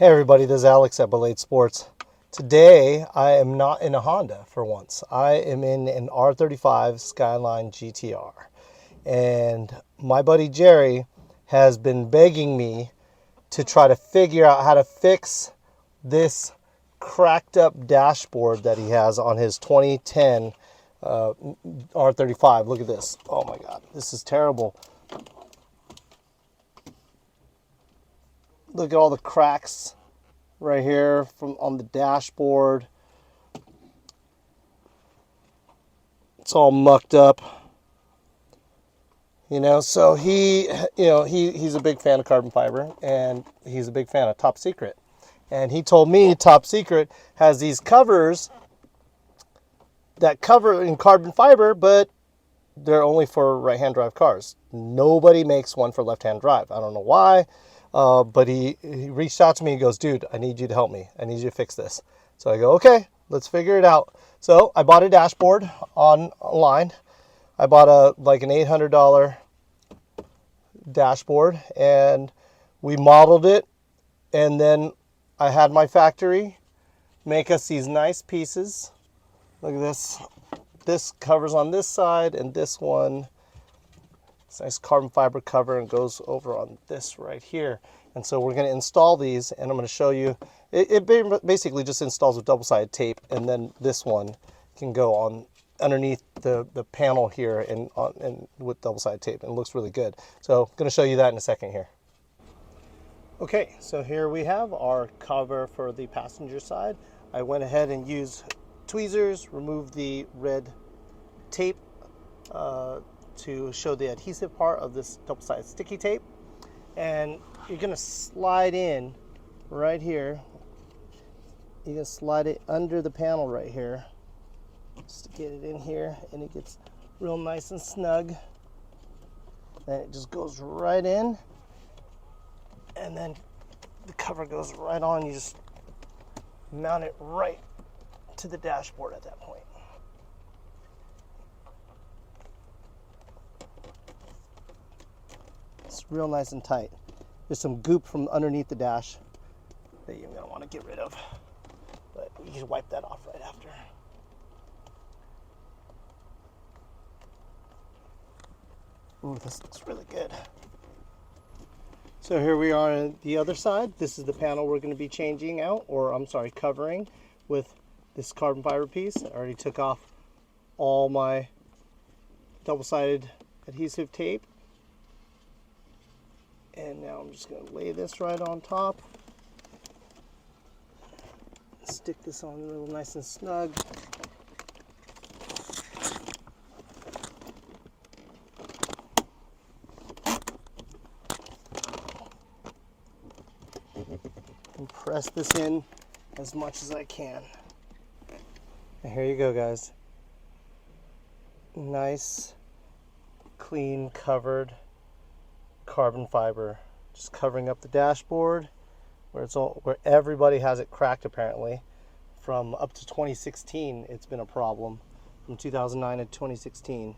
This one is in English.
Hey everybody, this is Alex at Ballade Sports. Today I am not in a Honda for once. I am in an R35 Skyline GTR. And my buddy Jerry has been begging me to try to figure out how to fix this cracked up dashboard that he has on his 2010 R35. Look at this. Oh my God, this is terrible. Look at all the cracks right here from on the dashboard. It's all mucked up. So he's a big fan of carbon fiber, and he's a big fan of Top Secret. And he told me Top Secret has these covers that cover in carbon fiber, but they're only for right-hand drive cars. Nobody makes one for left-hand drive. I don't know why. But he reached out to me. He goes, dude, I need you to help me. I need you to fix this. So I go, okay, let's figure it out. So I bought a dashboard online. I bought an $800 dashboard, and we modeled it. And then I had my factory make us these nice pieces. Look at this. This covers on this side, and this one, it's a nice carbon fiber cover, and goes over on this right here. And so we're going to install these, and I'm going to show you. It basically just installs with double-sided tape, and then this one can go on underneath the panel here and with double-sided tape, and it looks really good. So I'm going to show you that in a second here. Okay, so here we have our cover for the passenger side. I went ahead and used tweezers, removed the red tape to show the adhesive part of this double-sided sticky tape. And you're going to slide in right here. You're going to slide it under the panel right here just to get it in here, and it gets real nice and snug. Then it just goes right in, and then the cover goes right on. You just mount it right to the dashboard at that point. It's real nice and tight. There's some goop from underneath the dash that you're going to want to get rid of, but you can wipe that off right after. Ooh, this looks really good. So here we are on the other side. This is the panel we're going to be changing out, or I'm sorry, covering with this carbon fiber piece. I already took off all my double-sided adhesive tape. And now I'm just going to lay this right on top. Stick this on real nice and snug. And press this in as much as I can. And here you go, guys. Nice, clean, covered carbon fiber, just covering up the dashboard where everybody has it cracked apparently. From up to 2016, it's been a problem. From 2009 to 2016.